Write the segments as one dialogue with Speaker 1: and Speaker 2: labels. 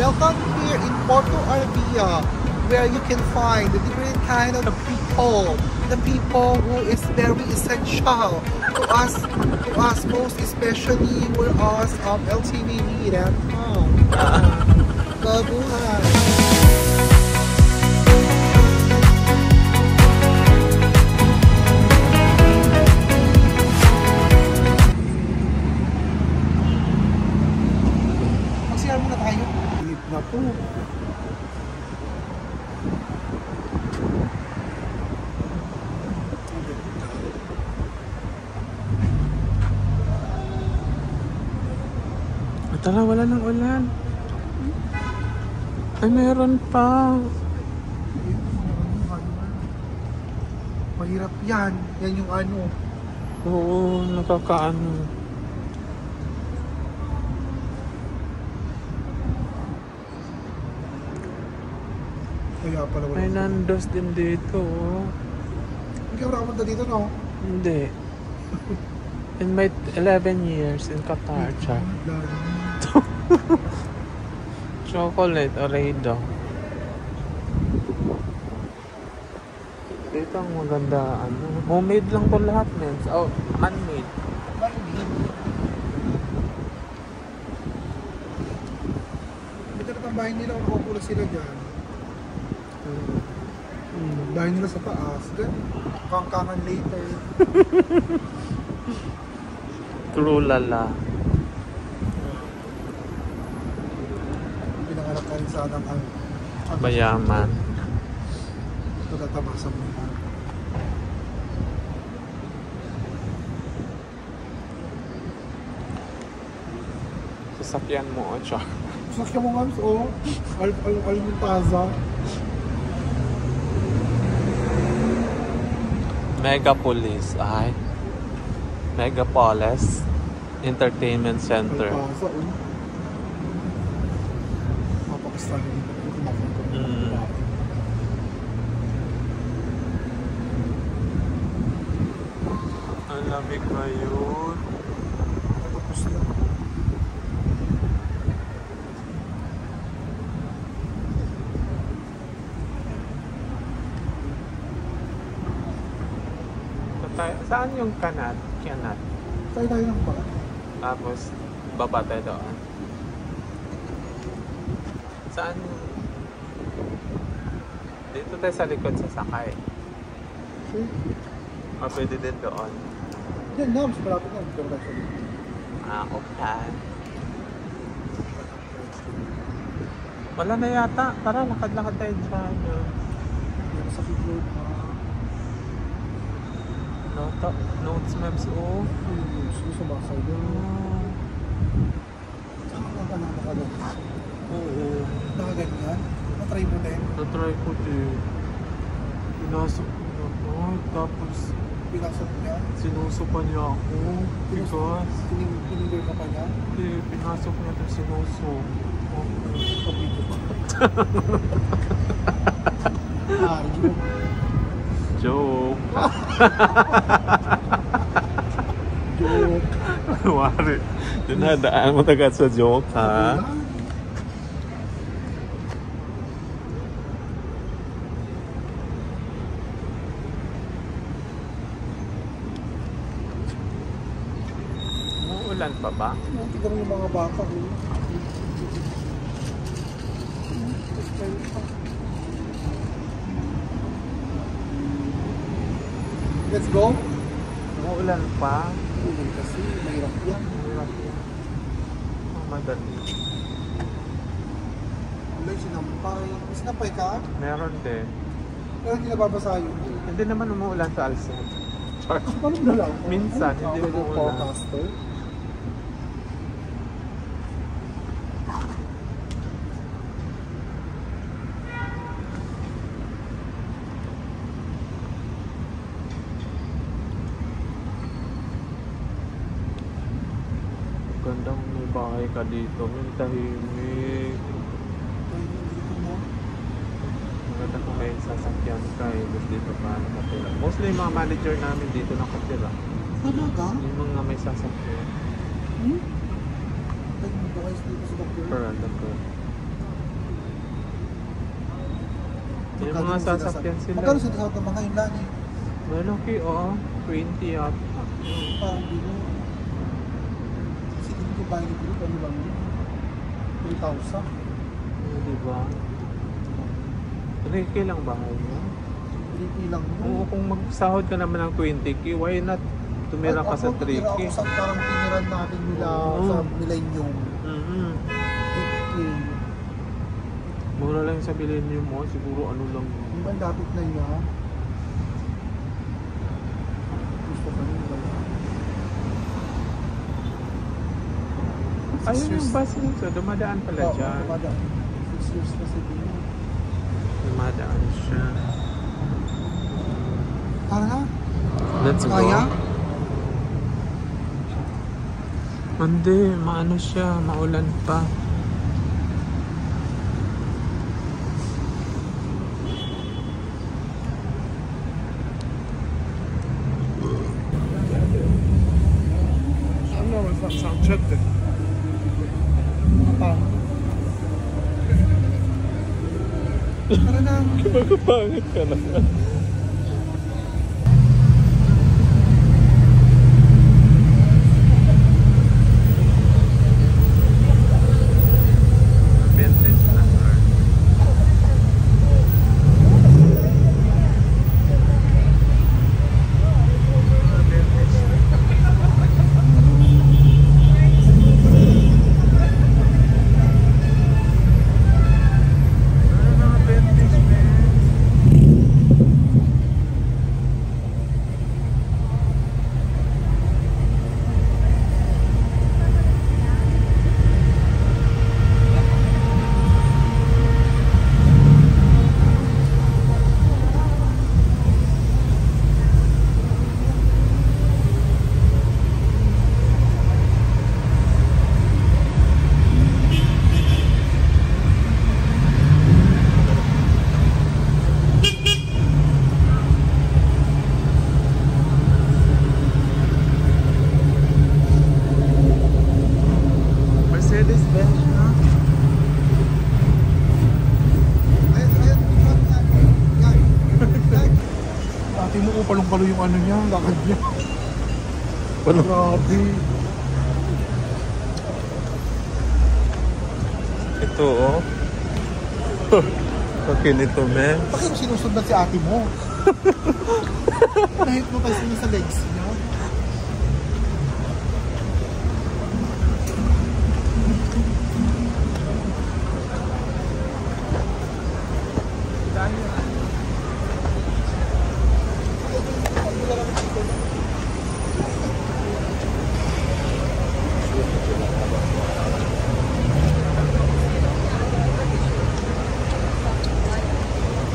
Speaker 1: Welcome here in Porto Arvia, where you can find the different kind of people. The people who is very essential to us most especially for us LTVB.com. Babuhay! Magsiyar muna tayo. Na po.
Speaker 2: Tara, wala ng ulan. Ay, meron pa.
Speaker 1: Mahirap yan. Yan yung ano.
Speaker 2: Oo, nakakaano.
Speaker 1: Kaya pala wala.
Speaker 2: May Nandos din dito.
Speaker 1: Hindi ka makapunta dito, no?
Speaker 2: Hindi. In my 11 years in Qatar, siya. Chocolate Oredo. Dito ang maganda, ano. Homemade lang to lahat, men. Oh, handmade.
Speaker 1: Ito na ang bahay nila, makukulo sila dyan. Bahay nila sa taas. Kangkangan later.
Speaker 2: True lala.
Speaker 1: Pinangarap ka rin sana ang
Speaker 2: Bayaman.
Speaker 1: ito tatabasa mo na.
Speaker 2: Sasakyan mo, Ocha.
Speaker 1: Sasakyan mo nga, oh. Almuntaza.
Speaker 2: Megapolis. Ay. Megapolis Entertainment Center.
Speaker 1: Almuntaza, oh. Mapakastan dito.
Speaker 2: Ang lamig ba yun?
Speaker 1: Tapos na.
Speaker 2: Saan yung kanat? Kanat.
Speaker 1: Tayo ng ba?
Speaker 2: Tapos, baba tayo doon. Saan? Dito tayo sa likod sa sakay.
Speaker 1: Okay.
Speaker 2: O pwede din doon.
Speaker 1: Yan na, mas malapit na. Ito tayo sa dito.
Speaker 2: Okay. Wala na yata. Tara, lakad-lakad tayo dyan.
Speaker 1: Yan sa road.
Speaker 2: Notes maps, oh.
Speaker 1: Gusto ba sa iyo? Saan ka na nakagod?
Speaker 2: Oo.
Speaker 1: Nakaganyan? Na-try mo din?
Speaker 2: Na-try ko din. Pinasok ko na to. Tapos,
Speaker 1: Pinasok niya?
Speaker 2: sinusupan niya ako. Bigas.
Speaker 1: Pinigil ka pa niya?
Speaker 2: Hindi, pinasok niya ito sinusok. Okay.
Speaker 1: Kapito pa. Arjo.
Speaker 2: Joke.
Speaker 1: Joke.
Speaker 2: Wari. Dinadaan mo agad sa joke, ha? Umuulan pa ba?
Speaker 1: Tignan mo yung mga baka. Let's go.
Speaker 2: Umuulan pa?
Speaker 1: Ulan kasi, mahirap yan.
Speaker 2: Mahirap yan. Madali.
Speaker 1: Ulan, sinampay. Sinampay ka?
Speaker 2: Meron din.
Speaker 1: Pero hindi nababasa yun.
Speaker 2: Hindi naman umuulan sa Alsen.
Speaker 1: Paano na lang?
Speaker 2: Minsan, hindi umuulan.
Speaker 1: Forecaster.
Speaker 2: Gandang may bahay ka dito. May tahimik. Maganda kung may sasakyan ka eh. Tapos dito ka nakatira. Mostly yung mga manager namin dito nakatira.
Speaker 1: Talaga?
Speaker 2: Yung mga may sasakyan.
Speaker 1: Hmm? Ay, may buhay dito sa Baguio.
Speaker 2: Per ano ko. mga sasakyan sila.
Speaker 1: Magkano sa mga yun lang eh?
Speaker 2: Malaki, 20 at.
Speaker 1: Parang dito. Sige ko ba yung dito, ano lang yun? 3,000.
Speaker 2: Diba? 3K lang bahay mo?
Speaker 1: 3K lang yun.
Speaker 2: Oo, kung magsahod ka naman ng 20K, why not tumira ka sa 3K?
Speaker 1: Ako sa parang tiniran natin nila sa Millennium. 8K.
Speaker 2: Mura lang sa Millennium mo, siguro ano lang.
Speaker 1: Yung ang dapat na yun ha. Gusto ka nyo ba?
Speaker 2: Ayun yung bus nito, dumadaan pala dyan.
Speaker 1: Dumadaan. 6 years kasi din.
Speaker 2: Dumadaan siya.
Speaker 1: Tara.
Speaker 2: Let's go.
Speaker 1: Kaya?
Speaker 2: Hindi, maano siya, maulan pa.
Speaker 1: Tara na.
Speaker 2: Magpapangit ka na. Vintage na car. Mercedes-Benz na.
Speaker 1: Ate mo, palong-palo yung ano niya, lakad niya. Grabe.
Speaker 2: Ito oh. Okay nito, men.
Speaker 1: Bakit mo sinusundan si ate mo? Na-hypnotize mo sa legs niya.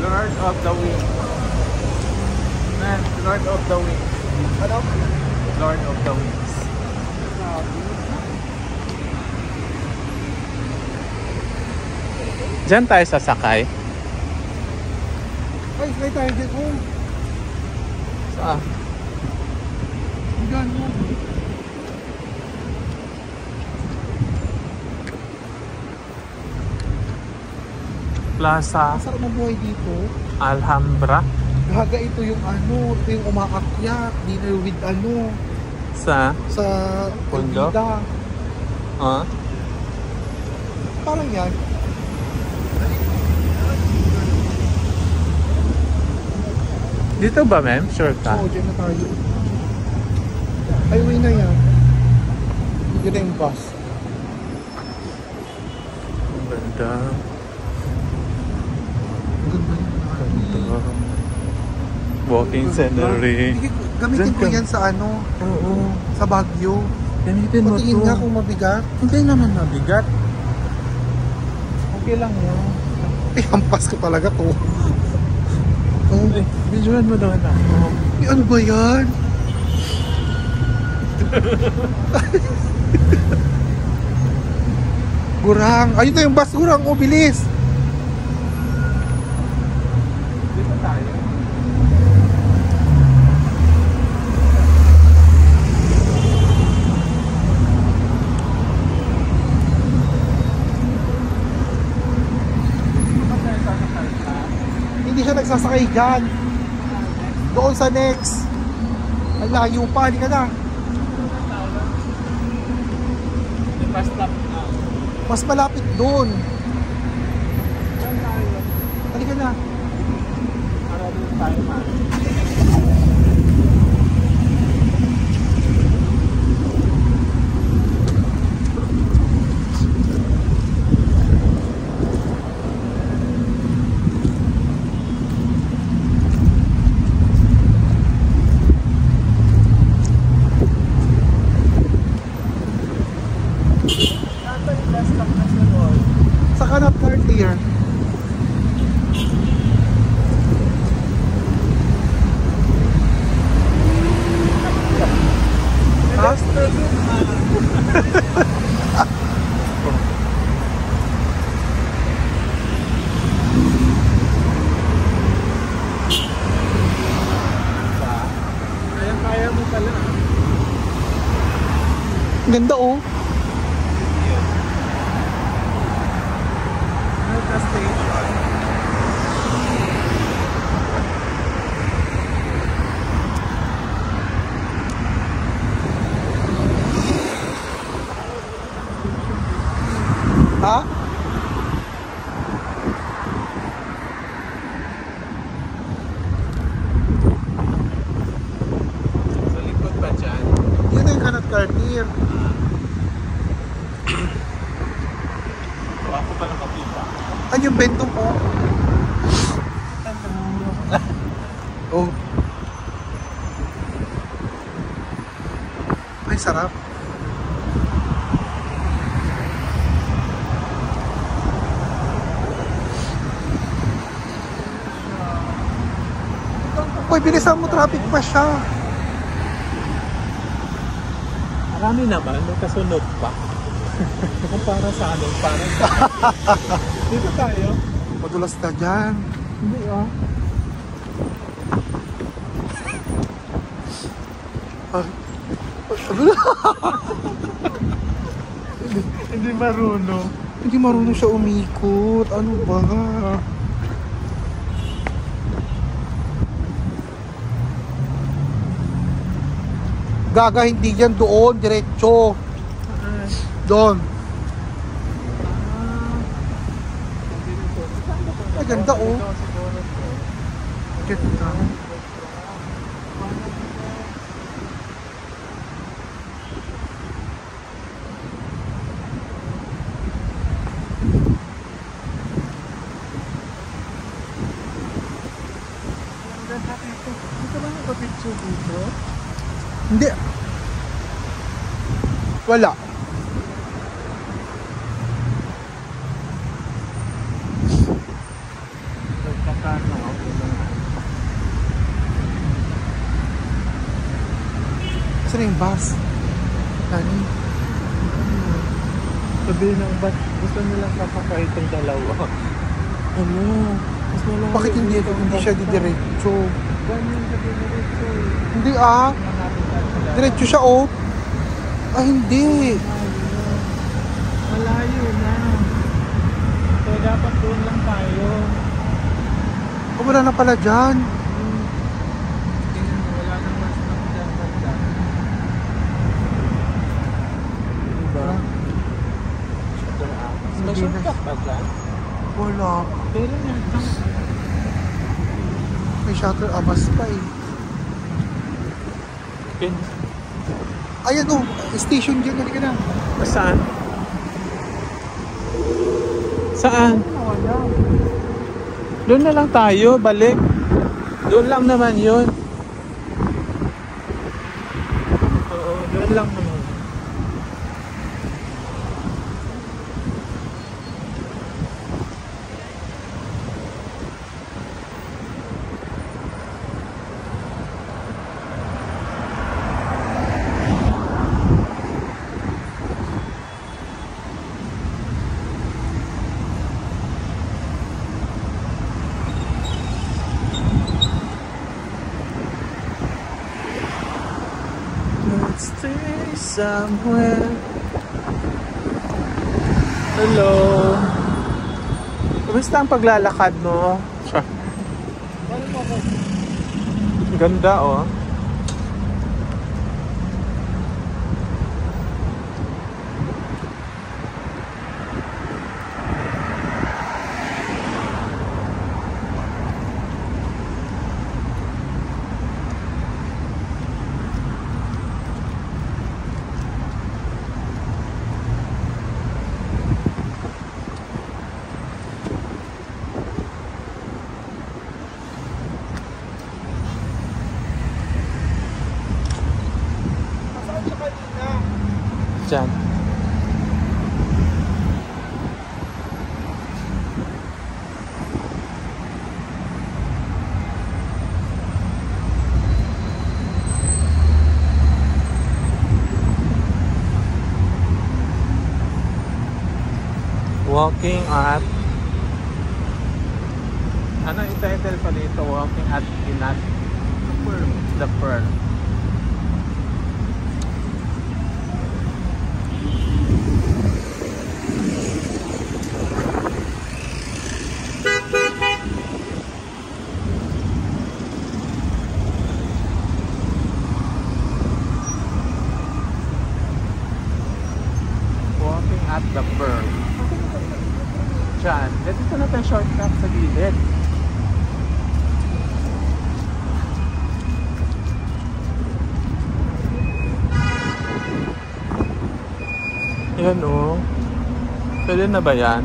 Speaker 2: Lord of the Wings. Man, Lord of the Wings.
Speaker 1: Ano?
Speaker 2: Lord of the Wings. Diyan tayo sasakay.
Speaker 1: Ay, may target mo.
Speaker 2: Saan?
Speaker 1: Diyan mo.
Speaker 2: Plaza
Speaker 1: Masarap na buhay dito.
Speaker 2: Alhambra.
Speaker 1: Gaga ito yung ano, ito yung umaakyat. Dinner with ano,
Speaker 2: Sa
Speaker 1: sa
Speaker 2: Pundo?
Speaker 1: Elvida.
Speaker 2: ah?
Speaker 1: Parang yan.
Speaker 2: Dito ba, ma'am? Sure ka?
Speaker 1: Oo, dyan na tayo. Highway na yan. Yun na yung bus.
Speaker 2: Ang ganda.
Speaker 1: Ang ganda yung
Speaker 2: Ganda. Walking scenery.
Speaker 1: Gamitin
Speaker 2: Diyan
Speaker 1: ko
Speaker 2: ka.
Speaker 1: yan sa ano,
Speaker 2: Oo.
Speaker 1: sa Baguio.
Speaker 2: Gamitin mo
Speaker 1: Patingin
Speaker 2: to.
Speaker 1: nga kung mabigat.
Speaker 2: Hindi naman mabigat. Okay lang yan.
Speaker 1: Eh, hampas ko talaga to. Oh,
Speaker 2: Eh, videoan mo daw na.
Speaker 1: eh, ano ba yan? Gurang. Ayun na yung bus, Gurang. O, bilis.
Speaker 2: Dito tayo.
Speaker 1: Hindi siya nagsasakay dyan. Doon sa next. Ang layo pa, hindi ka na. Mas malapit doon. Halika na. Sa kanap Cartier. Ha?
Speaker 2: Kaya mo pala.
Speaker 1: Ganda oh.
Speaker 2: Station.
Speaker 1: Ha?
Speaker 2: Sa likod ba dyan?
Speaker 1: Yun yung kanat Cartier.
Speaker 2: Ako pa nakapita.
Speaker 1: Ano yung bentong po? Oh. Ay, sarap. Uy, bilisan mo, traffic pa siya.
Speaker 2: Marami naman, may kasunod pa. Kung para sa ano, para sa... Dito tayo.
Speaker 1: Madulas na dyan.
Speaker 2: Hindi ah. Hindi marunong.
Speaker 1: Hindi marunong siya umikot. Ano ba? Gaga, hindi dyan, doon, diretso. Doon. Ay, ganda oh. Ganda.
Speaker 2: Dito ba nagpa-picture dito?
Speaker 1: Hindi. Wala.
Speaker 2: Nagkakano ako lang.
Speaker 1: Saan yung bus? Nani?
Speaker 2: Sabihin ng ba't gusto nilang kapakait ang dalawa? Ano? Gusto nilang
Speaker 1: Bakit hindi siya didiretso?
Speaker 2: Ganyan sa diretso eh.
Speaker 1: Hindi ah. Diretso siya oh. Ah, hindi.
Speaker 2: Malayo na. So dapat doon lang tayo.
Speaker 1: Oh, wala na pala dyan.
Speaker 2: Wala nang mas dyan. Diba? May shortcut ba dyan?
Speaker 1: Wala.
Speaker 2: Pero yata.
Speaker 1: May shuttle abas pa eh. Ayan oh, station dyan. Halika na.
Speaker 2: Saan? Saan? Doon na lang tayo, balik. Doon lang naman yun. Oo, doon lang naman. Let's stay somewhere. Hello. Kumusta ang paglalakad mo? Ganda oh. Diyan. Walking at ano yung title pa dito? Walking at Inat the Pearl. Walking at the Pearl. Diyan. Dito na tayo shortcut sa gilid. Yan o. Pwede na ba yan?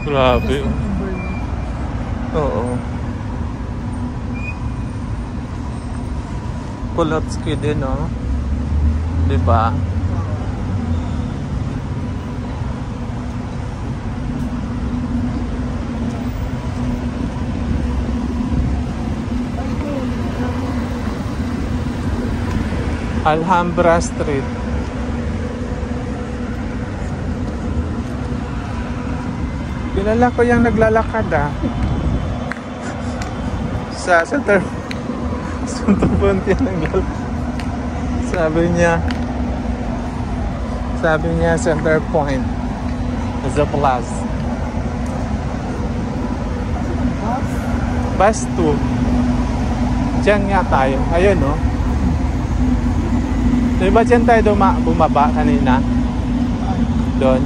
Speaker 2: Grabe. Oo. Pulatsky din o. Diba? Alhambra Street. Kilala ko yung naglalakad sa center. Center point yan naglalakad. Sabi niya center point. The plus. Bus 2. Diyan nga tayo. Ayun o. Diba dyan tayo bumaba kanina? Doon.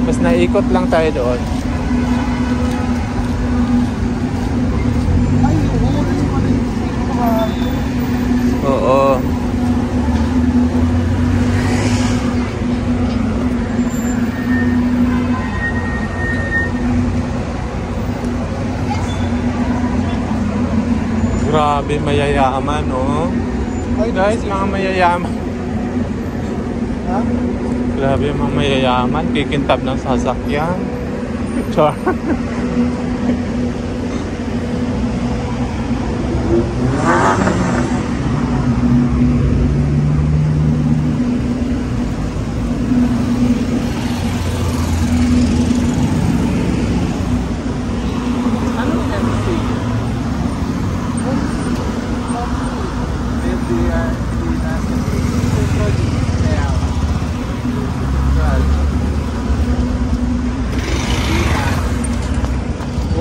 Speaker 2: Mas naikot lang tayo doon. Oo. Grabe, mayayaman, oh. Hi guys, mga mayayaman. Ha? Grabe, mga mayayaman. Kikintab ng sasakyan. Char.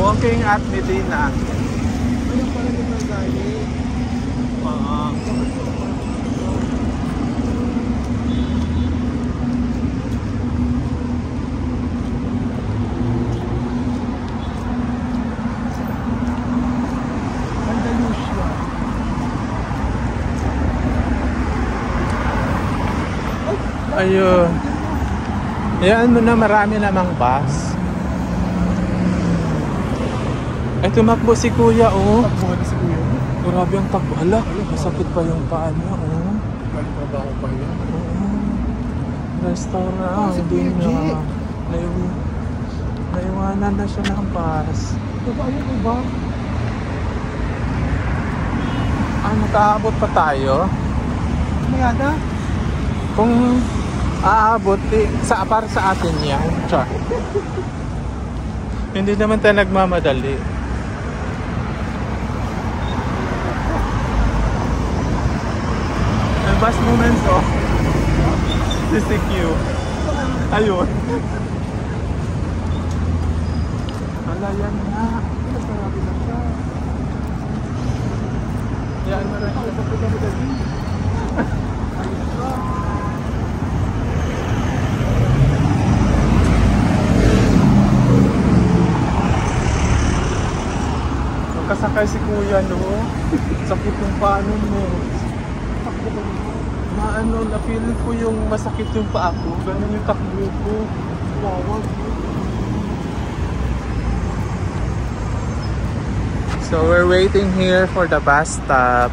Speaker 2: Walking at Medina.
Speaker 1: Ayun pala dito galing. Andalusia.
Speaker 2: Ayun. Ayan mo na, marami namang bus. Ay, tumakbo si kuya, oh.
Speaker 1: Takbo na si kuya.
Speaker 2: Grabe ang takbo. Hala, masakit pa yung paa niya, oh.
Speaker 1: Galing trabaho pa yan.
Speaker 2: Restaurant,
Speaker 1: si
Speaker 2: hindi
Speaker 1: Kuya G.
Speaker 2: na. Naiwanan na siya ng bus.
Speaker 1: Diba, ayun iba?
Speaker 2: Makaabot pa tayo?
Speaker 1: Mayada?
Speaker 2: Kung aabot, para sa atin yan. Char. Hindi naman tayo nagmamadali. Bus moments, oh. CCQ. Ayun. Wala yan nga. Masarap na siya. Yan na rin. Ako sa pagkamadali. Ayun siya. Magkasakay si kuya, no? Sakit yung paano mo. Maano, na-feel ko yung masakit yung paa ko. Ganun yung takbo ko. Wawag. So we're waiting here for the bus stop.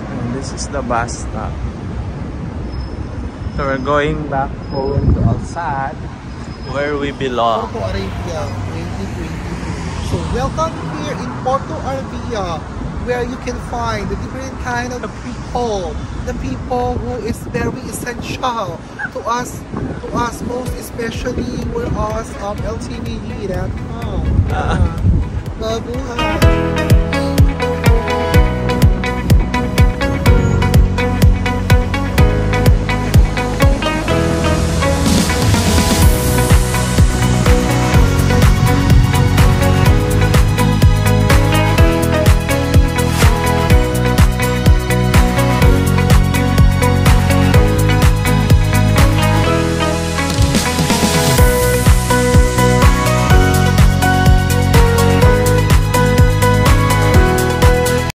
Speaker 2: And this is the bus stop. So we're going back home to Alsad, where we belong.
Speaker 1: Porto Arabia 2022. So welcome here in Porto Arabia, where you can find the different kind of people, the people who is very essential to us most especially for us LTVD.com. Babuhay.